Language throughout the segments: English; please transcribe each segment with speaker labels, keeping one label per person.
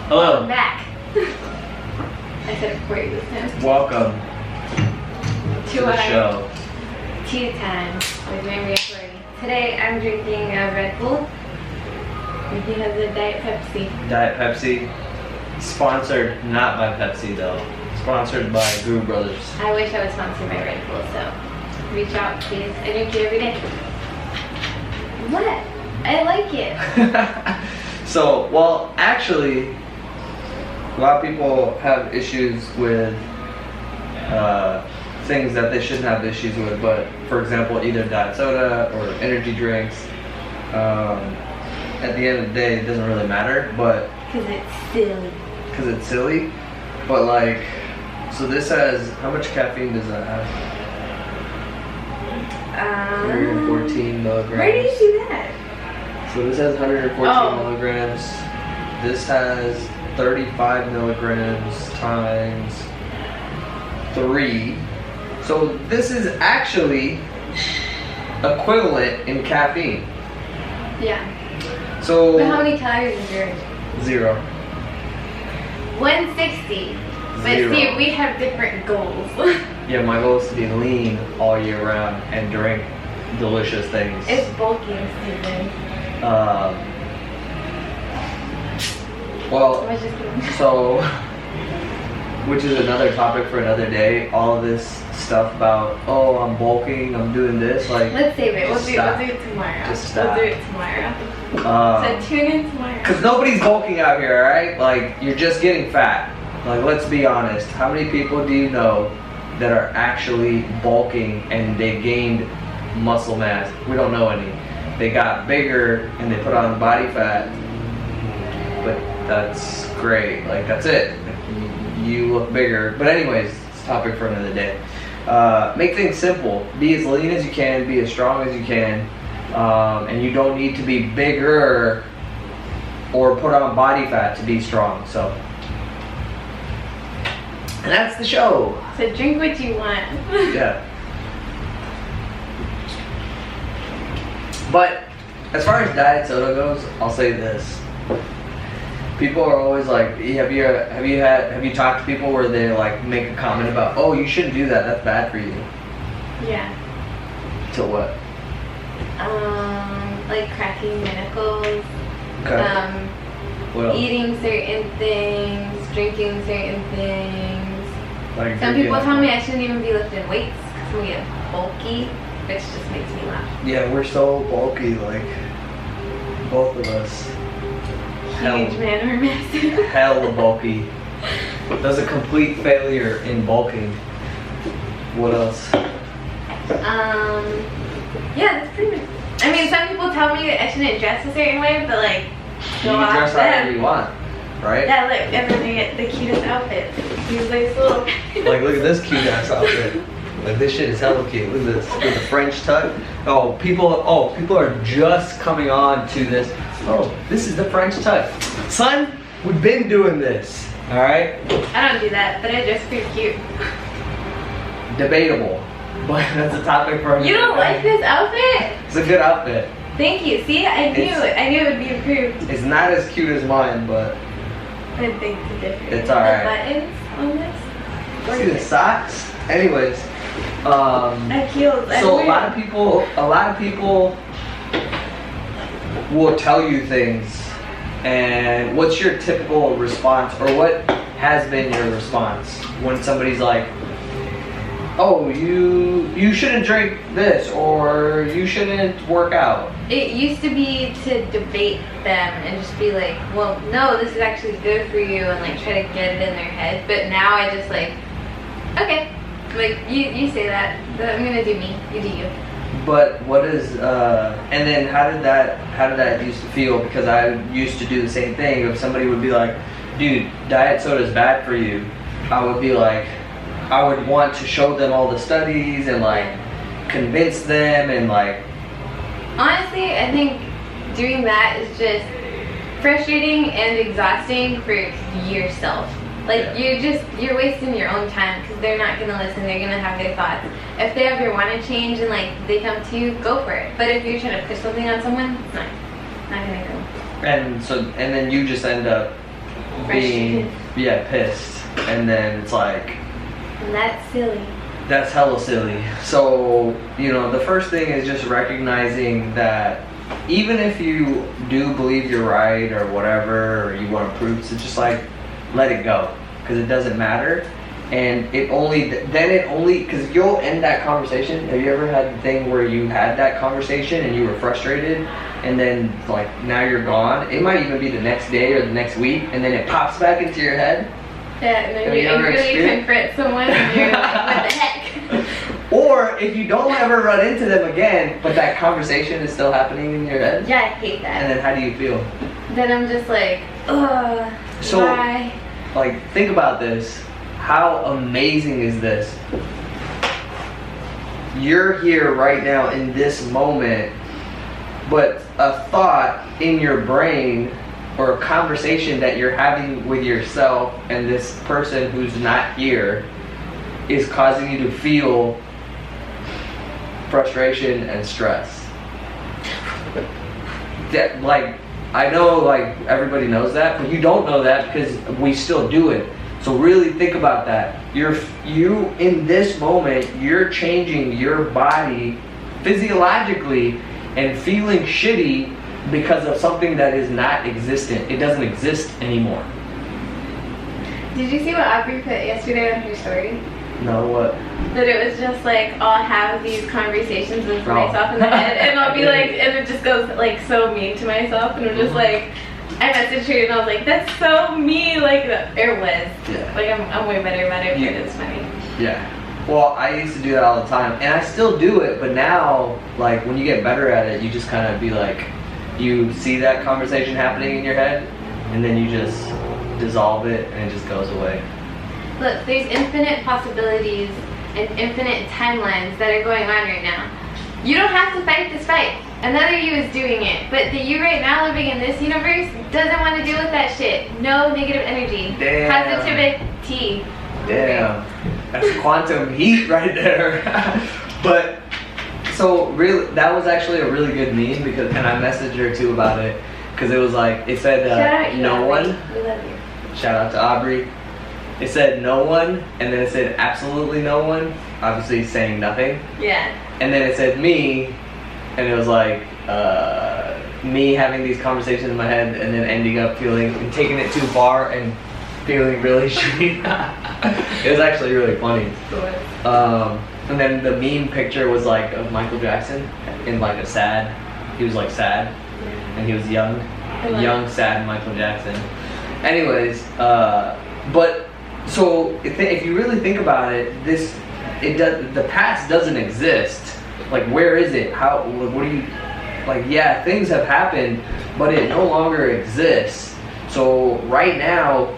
Speaker 1: Hello.
Speaker 2: Welcome back. I said it before you this time.
Speaker 1: Welcome to the show.
Speaker 2: Tea time with Ranbir Tori. Today I'm drinking a Red Bull. And he has a Diet Pepsi.
Speaker 1: Diet Pepsi. Sponsored not by Pepsi though. Sponsored by Guru Brothers.
Speaker 2: I wish I was sponsored by Red Bull, so reach out please. I drink it every day. What? I like it.
Speaker 1: So, well, actually, a lot of people have issues with things that they shouldn't have issues with, but for example, either diet soda or energy drinks. At the end of the day, it doesn't really matter, but
Speaker 2: Because it's silly.
Speaker 1: because it's silly. But like, so this has, how much caffeine does that have? 114 milligrams.
Speaker 2: Where do you see that?
Speaker 1: So this has 114
Speaker 2: Oh.
Speaker 1: milligrams. This has 35 milligrams times 3. So this is actually equivalent in caffeine.
Speaker 2: Yeah.
Speaker 1: So
Speaker 2: But how many calories is yours?
Speaker 1: 0.
Speaker 2: 160. But
Speaker 1: Zero.
Speaker 2: see, we have different goals.
Speaker 1: Yeah, my goal is to be lean all year round and drink delicious things.
Speaker 2: It's bulking season.
Speaker 1: Well,
Speaker 2: I was just kidding.
Speaker 1: so, which is another topic for another day. All of this stuff about, oh, I'm bulking, I'm doing this, like.
Speaker 2: Let's save it. We'll
Speaker 1: just
Speaker 2: do
Speaker 1: stop.
Speaker 2: it tomorrow.
Speaker 1: Just stop.
Speaker 2: We'll do it tomorrow. So tune in tomorrow.
Speaker 1: Because nobody's bulking out here, alright? Like, you're just getting fat. Like, let's be honest. How many people do you know that are actually bulking and they gained muscle mass? We don't know any. They got bigger and they put on body fat. But that's great. Like, that's it. You look bigger. But anyways, it's a topic for another day. Make things simple. Be as lean as you can. Be as strong as you can. And you don't need to be bigger or put on body fat to be strong. So, and that's the show.
Speaker 2: So drink what you want.
Speaker 1: Yeah. But as far as diet soda goes, I'll say this. People are always like, have you talked to people where they like make a comment about, oh, you shouldn't do that, that's bad for you.
Speaker 2: Yeah.
Speaker 1: To what?
Speaker 2: Like cracking manacles.
Speaker 1: Okay. What else?
Speaker 2: Eating certain things, drinking certain things.
Speaker 1: Like
Speaker 2: Some
Speaker 1: drinking
Speaker 2: people tell me I
Speaker 1: alcohol.
Speaker 2: shouldn't even be lifting weights because we get bulky, which just makes me laugh.
Speaker 1: Yeah, we're so bulky, like both of us.
Speaker 2: Huge man or massive.
Speaker 1: Hell bulky. That's a complete failure in bulking. What else?
Speaker 2: Yeah, that's pretty much. I mean, some people tell me that I shouldn't dress a certain way, but like,
Speaker 1: You
Speaker 2: go
Speaker 1: can
Speaker 2: off
Speaker 1: dress however
Speaker 2: them.
Speaker 1: you want, right?
Speaker 2: Yeah, look, everyone get the cutest outfit. These like little.
Speaker 1: Like, look at this cute ass outfit. Like, this shit is hella cute. Look at this with the French tuck. People are just coming on to this. Oh, this is the French tuck. Son, we've been doing this. All right.
Speaker 2: I don't do that, but I dress pretty cute.
Speaker 1: Debatable, but that's a topic for another
Speaker 2: You don't
Speaker 1: day.
Speaker 2: like this outfit?
Speaker 1: It's a good outfit.
Speaker 2: Thank you. See, I knew it would be improved.
Speaker 1: It's not as cute as mine, but
Speaker 2: I think the difference.
Speaker 1: It's alright.
Speaker 2: The buttons on this.
Speaker 1: see the socks. Anyways,
Speaker 2: I heels.
Speaker 1: so a lot of people will tell you things, and what's your typical response, or what has been your response when somebody's like, oh, you shouldn't drink this, or you shouldn't work out?
Speaker 2: It used to be to debate them and just be like, well, no, this is actually good for you, and like try to get it in their head. But now I just like, okay, like you say that, but I'm gonna do me. You do you.
Speaker 1: But what is and then how did that used to feel? Because I used to do the same thing. If somebody would be like, dude, diet soda is bad for you, I would be like, I would want to show them all the studies and like convince them and like.
Speaker 2: Honestly, I think doing that is just frustrating and exhausting for yourself. Like, you're wasting your own time because they're not gonna listen. They're gonna have their thoughts. If they ever want to change and like they come to you, go for it. But if you're trying to push something on someone, it's not gonna go.
Speaker 1: And then you just end up being pissed, and then it's like,
Speaker 2: and that's silly.
Speaker 1: That's hella silly. So, you know, the first thing is just recognizing that even if you do believe you're right or whatever, or you want to prove, it's just like, let it go, because it doesn't matter. And because you'll end that conversation. Have you ever had the thing where you had that conversation and you were frustrated, and then like now you're gone? It might even be the next day or the next week, and then it pops back into your head.
Speaker 2: Yeah, and then you angrily confront someone and you're like, what the heck?
Speaker 1: Or if you don't ever run into them again, but that conversation is still happening in your head.
Speaker 2: Yeah, I hate that.
Speaker 1: And then how do you feel?
Speaker 2: Then I'm just like, ugh,
Speaker 1: so,
Speaker 2: why?
Speaker 1: Like, think about this. How amazing is this? You're here right now in this moment, but a thought in your brain or a conversation that you're having with yourself and this person who's not here is causing you to feel frustration and stress. That, like, I know, like, everybody knows that, but you don't know that because we still do it. So really think about that. You in this moment, you're changing your body physiologically and feeling shitty because of something that is not existent. It doesn't exist anymore.
Speaker 2: Did you see what Aubrey put yesterday on her story?
Speaker 1: No, what?
Speaker 2: That it was just like, I'll have these conversations with myself in the head, and I'll be like, and it just goes like so mean to myself, and I'm just like, I messaged her and I was like, that's so me, like, it was.
Speaker 1: Yeah.
Speaker 2: Like, I'm way better about it, but it's funny.
Speaker 1: Yeah. Well, I used to do that all the time, and I still do it, but now, like, when you get better at it, you just kind of be like, you see that conversation happening in your head, and then you just dissolve it, and it just goes away.
Speaker 2: Look, there's infinite possibilities and infinite timelines that are going on right now. You don't have to fight this fight. Another you is doing it. But the you right now living in this universe doesn't want to deal with that shit. No negative energy.
Speaker 1: Damn.
Speaker 2: PositiviTEA.
Speaker 1: Damn. That's quantum heat right there. But, so really, that was actually a really good meme, because, and I messaged her too about it, because it was like, it said,
Speaker 2: Shout out you,
Speaker 1: no
Speaker 2: Aubrey.
Speaker 1: one.
Speaker 2: We love you.
Speaker 1: Shout out to Aubrey. It said no one, and then it said absolutely no one, obviously saying nothing.
Speaker 2: Yeah.
Speaker 1: And then it said me, and it was like me having these conversations in my head, and then ending up feeling and taking it too far and feeling really shitty. It was actually really funny. And then the meme picture was like of Michael Jackson in like a sad. He was like sad, and he was young, sad Michael Jackson. Anyways, but. So if you really think about it, the past doesn't exist. Like, where is it? How? What do you? Like, yeah, things have happened, but it no longer exists. So right now,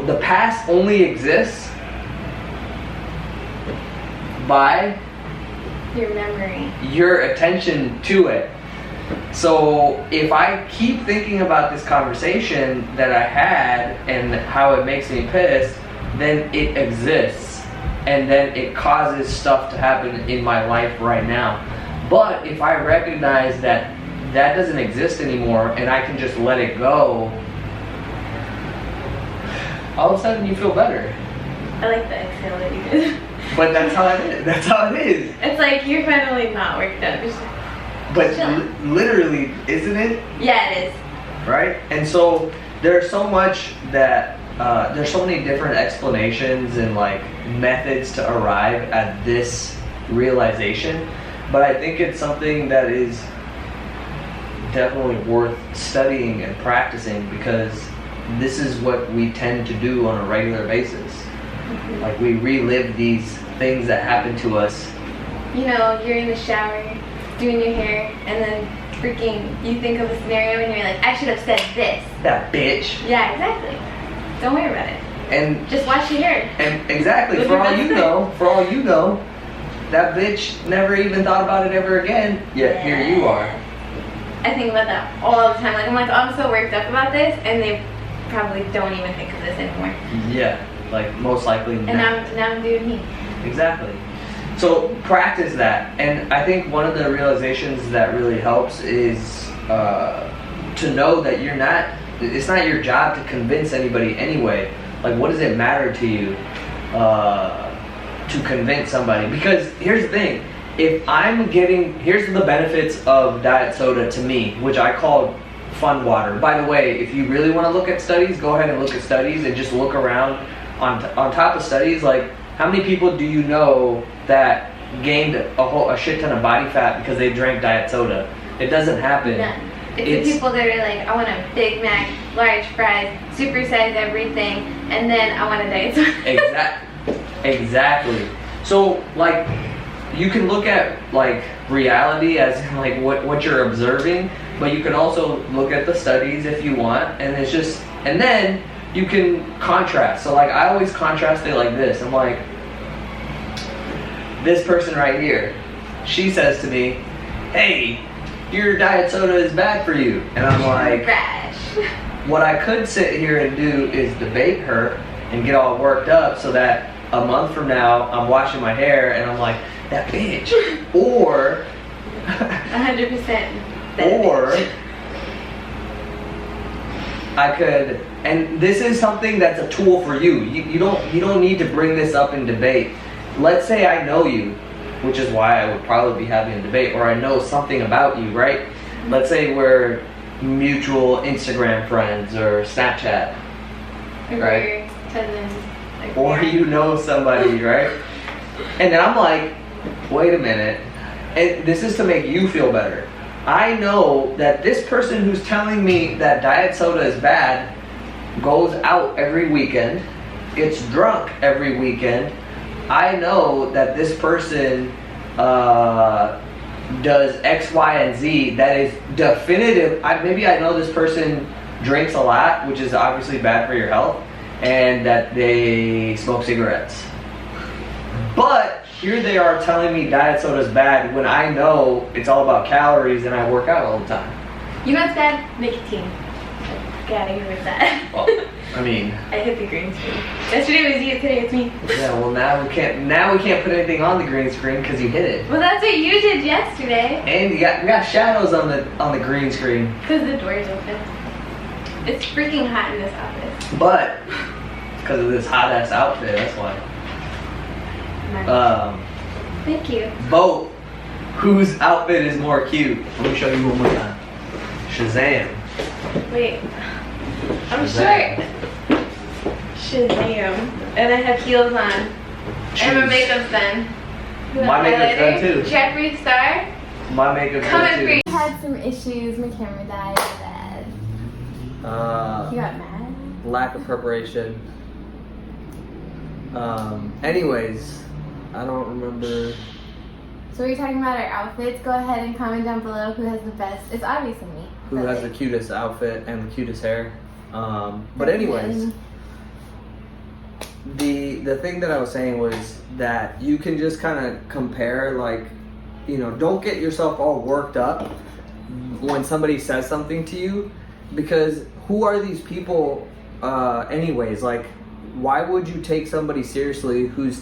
Speaker 1: the past only exists by
Speaker 2: your memory,
Speaker 1: your attention to it. So if I keep thinking about this conversation that I had and how it makes me pissed, then it exists, and then it causes stuff to happen in my life right now. But if I recognize that that doesn't exist anymore, and I can just let it go, all of a sudden you feel better.
Speaker 2: I like the exhale that you did.
Speaker 1: But that's how it is. That's how it is.
Speaker 2: It's like you're finally not worked up.
Speaker 1: But literally, isn't it?
Speaker 2: Yeah, it is.
Speaker 1: Right? And so there's so much that there's so many different explanations and like methods to arrive at this realization, but I think it's something that is definitely worth studying and practicing, because this is what we tend to do on a regular basis. Mm-hmm. Like, we relive these things that happen to us.
Speaker 2: You know, you're in the shower doing your hair, and then freaking you think of a scenario and you're like, I should have said this.
Speaker 1: That bitch.
Speaker 2: Yeah, exactly. Don't worry about it.
Speaker 1: And
Speaker 2: just watch your hair.
Speaker 1: And exactly, for all you know, that bitch never even thought about it ever again. Yet here you are.
Speaker 2: I think about that all the time. Like, I'm like, oh, I'm so worked up about this, and they probably don't even think of this anymore.
Speaker 1: Yeah, like most likely.
Speaker 2: And now I'm doing me.
Speaker 1: Exactly. So practice that, and I think one of the realizations that really helps is to know that you're not it's not your job to convince anybody anyway. Like, what does it matter to you to convince somebody? Because here's the thing, here's the benefits of diet soda to me, which I call fun water. By the way, if you really want to look at studies, go ahead and look at studies and just look around on top of studies. Like, how many people do you know that gained a shit ton of body fat because they drank diet soda? It doesn't happen.
Speaker 2: None. It's the people that are like, I want a Big Mac, large fries, supersize everything, and then I want a diet soda. Exactly. So, like, you can look at, like, reality as, like, what you're observing, but you can also look at the studies if you want, and then you can contrast. So, like, I always contrast it like this. I'm like, this person right here, she says to me, hey, your diet soda is bad for you. And I'm like, trash.
Speaker 1: What I could sit here and do is debate her and get all worked up so that a month from now I'm washing my hair and I'm like, that bitch. Or
Speaker 2: 100%.
Speaker 1: Or I could, and this is something that's a tool for you. You don't need to bring this up in debate. Let's say I know you, which is why I would probably be having a debate, or I know something about you, right? Let's say we're mutual Instagram friends or Snapchat, right?
Speaker 2: Cousins. Like,
Speaker 1: or you know somebody, right? And then I'm like, wait a minute, and this is to make you feel better. I know that this person who's telling me that diet soda is bad goes out every weekend, gets drunk every weekend. I know that this person does X, Y, and Z that is definitive. Maybe I know this person drinks a lot, which is obviously bad for your health, and that they smoke cigarettes. But here they are telling me diet soda is bad when I know it's all about calories and I work out all the time.
Speaker 2: You know what's bad? Nicotine. Get out of here with that.
Speaker 1: Well, I mean,
Speaker 2: I hit the green screen. Yesterday was you, today it's me.
Speaker 1: Yeah, well now we can't put anything on the green screen because you hit it.
Speaker 2: Well, that's what you did yesterday.
Speaker 1: And we got shadows on the green screen.
Speaker 2: Because the door's open. It's freaking hot in this office.
Speaker 1: But because of this hot ass outfit, that's why.
Speaker 2: Thank you.
Speaker 1: Vote whose outfit is more cute. Let me show you one more time. Shazam.
Speaker 2: Wait. I'm short. Shazam. And I have heels on. And my makeup's done.
Speaker 1: My makeup's done too.
Speaker 2: Jeffree Star.
Speaker 1: My makeup's
Speaker 2: Come
Speaker 1: done too.
Speaker 2: free. I had some issues. My camera died. Bad. You got mad?
Speaker 1: Lack of preparation. Anyways, I don't remember.
Speaker 2: So we're talking about our outfits. Go ahead and comment down below who has the best. It's obviously me.
Speaker 1: Who has the cutest outfit and the cutest hair. But anyways, the thing that I was saying was that you can just kind of compare, like, you know, don't get yourself all worked up when somebody says something to you, because who are these people anyways? Like, why would you take somebody seriously who's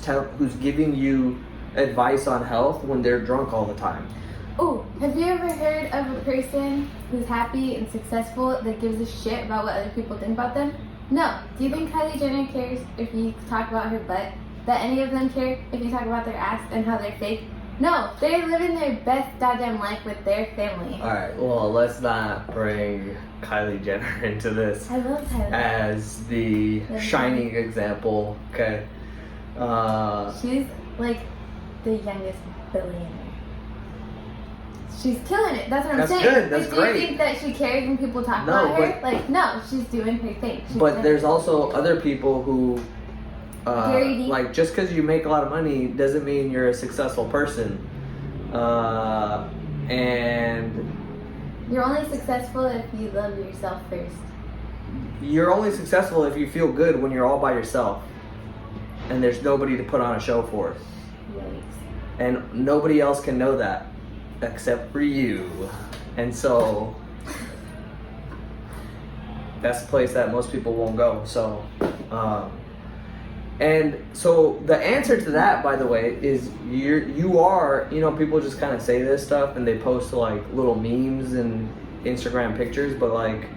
Speaker 1: giving you advice on health when they're drunk all the time?
Speaker 2: Oh, have you ever heard of a person who's happy and successful that gives a shit about what other people think about them? No. Do you think Kylie Jenner cares if you talk about her butt? That any of them care if you talk about their ass and how they're fake? No. They're living their best goddamn life with their family.
Speaker 1: Alright, well, let's not bring Kylie Jenner into this
Speaker 2: I love Kylie.
Speaker 1: as the shining example, okay?
Speaker 2: She's like the youngest billionaire. She's killing it. That's what I'm saying.
Speaker 1: That's good. That's
Speaker 2: but
Speaker 1: great.
Speaker 2: Do you think that she cares when people talk about her? Like, no, she's doing her thing.
Speaker 1: But there's also other people who, like, just because you make a lot of money doesn't mean you're a successful person. And
Speaker 2: you're only successful if you love yourself first.
Speaker 1: You're only successful if you feel good when you're all by yourself and there's nobody to put on a show for.
Speaker 2: Yikes.
Speaker 1: And nobody else can know that except for you. And so that's a place that most people won't go. So and so the answer to that, by the way, is you are, you know, people just kind of say this stuff and they post like little memes and Instagram pictures, but like,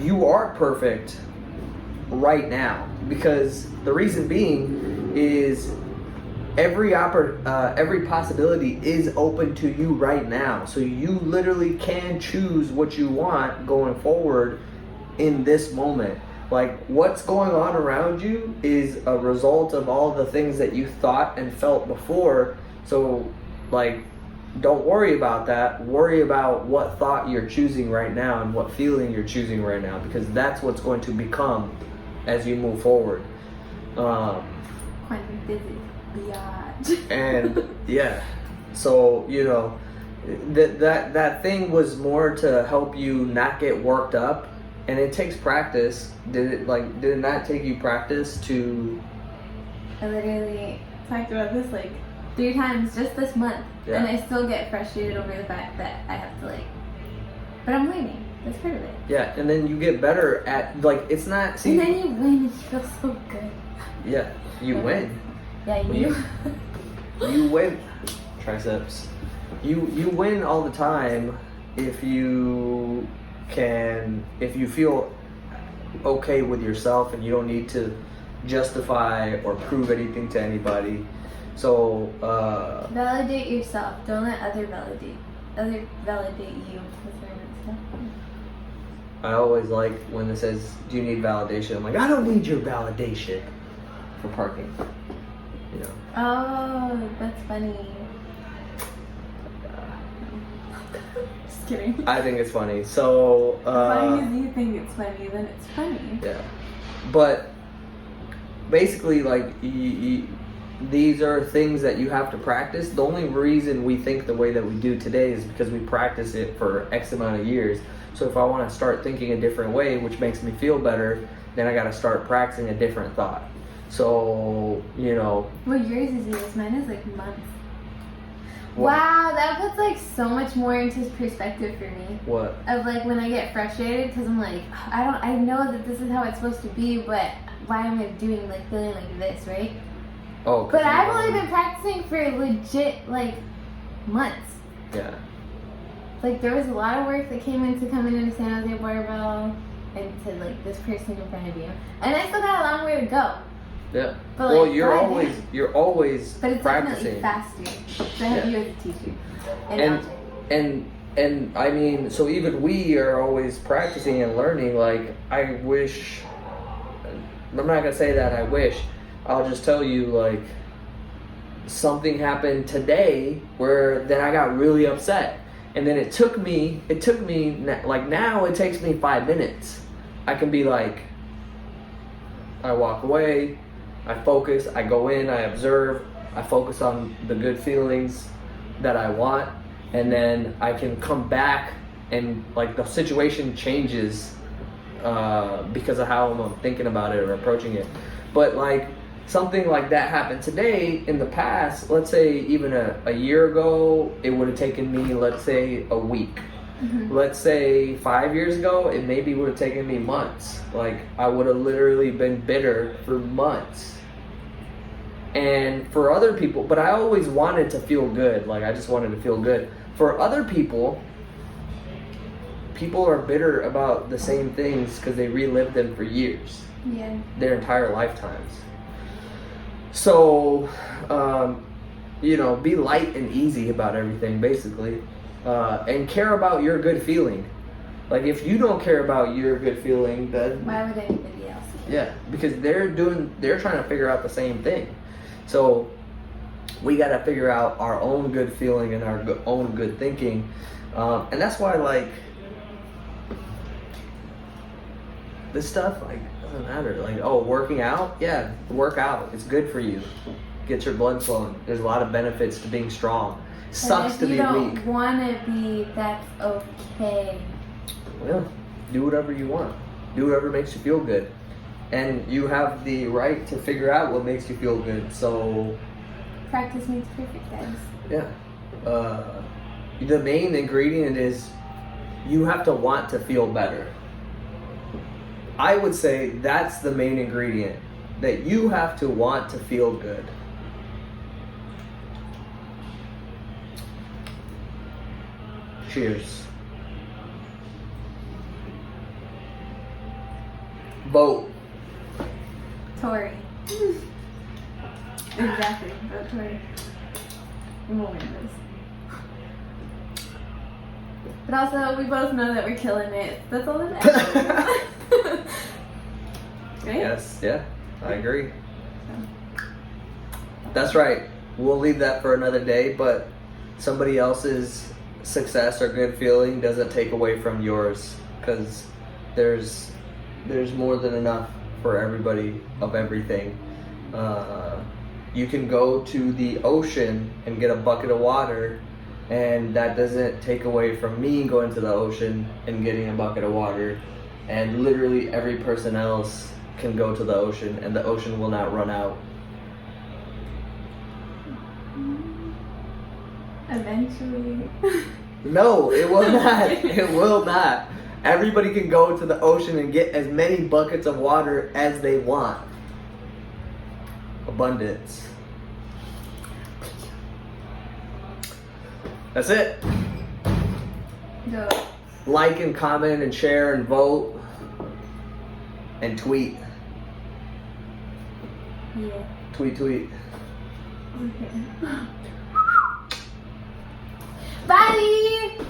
Speaker 1: you are perfect right now, because the reason being is every possibility is open to you right now. So you literally can choose what you want going forward in this moment. Like, what's going on around you is a result of all the things that you thought and felt before. So, like, don't worry about that. Worry about what thought you're choosing right now and what feeling you're choosing right now, because that's what's going to become as you move forward.
Speaker 2: Quantum physics. Biatch.
Speaker 1: And yeah, so you know, that thing was more to help you not get worked up, and it takes practice. Did it not take you practice to?
Speaker 2: I literally talked about this like 3 times just this month,
Speaker 1: Yeah.
Speaker 2: and I still get frustrated over the fact that I have to like. But I'm learning. That's part of it.
Speaker 1: Yeah, and then you get better at, like, it's not. See,
Speaker 2: and then you win. And you feel so good.
Speaker 1: Yeah, you win.
Speaker 2: Yeah, you.
Speaker 1: You win. Triceps. You win all the time if you feel okay with yourself and you don't need to justify or prove anything to anybody. So
Speaker 2: validate yourself. Don't let others validate you.
Speaker 1: I always like when it says, "Do you need validation?" I'm like, I don't need your validation for parking. You know.
Speaker 2: Oh, that's funny. Just kidding.
Speaker 1: I think it's funny. So
Speaker 2: As long as you think it's funny, then it's funny.
Speaker 1: Yeah, but basically, like, these are things that you have to practice. The only reason we think the way that we do today is because we practice it for X amount of years. So if I want to start thinking a different way, which makes me feel better, then I got to start practicing a different thought. So, you know.
Speaker 2: Well, yours is years. Mine is like months.
Speaker 1: What?
Speaker 2: Wow, that puts like so much more into perspective for me.
Speaker 1: What?
Speaker 2: Of like when I get frustrated, because I'm like, I know that this is how it's supposed to be, but why am I feeling like this, right?
Speaker 1: Oh.
Speaker 2: But I've only been practicing for legit like months.
Speaker 1: Yeah.
Speaker 2: Like there was a lot of work that came into coming into San Jose Barbell and to like this person in front of you, and I still got a long way to go.
Speaker 1: Yeah.
Speaker 2: But,
Speaker 1: well,
Speaker 2: like,
Speaker 1: you're always
Speaker 2: but it's
Speaker 1: practicing.
Speaker 2: definitely faster. So I have you as a teacher.
Speaker 1: And I mean, so even we are always practicing and learning. Like, I wish, I'm not gonna say that I wish, I'll just tell you, like, something happened today where then I got really upset. And then it took me, like, now it takes me 5 minutes. I can be like, I walk away, I focus, I go in, I observe, I focus on the good feelings that I want, and then I can come back and, like, the situation changes because of how I'm thinking about it or approaching it. But, like, something like that happened today. In the past, let's say even a year ago, it would have taken me, let's say, a week. Mm-hmm. Let's say 5 years ago, it maybe would have taken me months. Like, I would have literally been bitter for months. And for other people, but I always wanted to feel good. Like, I just wanted to feel good. For other people are bitter about the same things because they relived them for years.
Speaker 2: Yeah.
Speaker 1: Their entire lifetimes. So, you know, be light and easy about everything, basically. And care about your good feeling. Like, if you don't care about your good feeling, then
Speaker 2: why would anybody else care?
Speaker 1: Yeah, because they're trying to figure out the same thing. So we got to figure out our own good feeling and our own good thinking, and that's why, like, this stuff, like, doesn't matter. Like, oh, working out, yeah, work out. It's good for you. Get your blood flowing. There's a lot of benefits to being strong. Sucks to be weak.
Speaker 2: If you don't want to be, that's okay.
Speaker 1: Well, do whatever you want. Do whatever makes you feel good. And you have the right to figure out what makes you feel good. So
Speaker 2: practice makes perfect, guys.
Speaker 1: Yeah. The main ingredient is you have to want to feel better. I would say that's the main ingredient. That you have to want to feel good. Cheers. Vote.
Speaker 2: Tori. Exactly. Vote Tori. We'll win this. But also, we both know that we're killing it. That's all that matters. Right?
Speaker 1: Yes, yeah, I agree. That's right. We'll leave that for another day, but somebody else's success or good feeling doesn't take away from yours, because there's more than enough for everybody of everything. You can go to the ocean and get a bucket of water, and that doesn't take away from me going to the ocean and getting a bucket of water. And literally every person else can go to the ocean, and the ocean will not run out.
Speaker 2: Eventually.
Speaker 1: No, it will not. It will not. Everybody can go to the ocean and get as many buckets of water as they want. Abundance. That's it.
Speaker 2: Go.
Speaker 1: Like and comment and share and vote and tweet.
Speaker 2: Yeah.
Speaker 1: Tweet.
Speaker 2: Okay. Bye!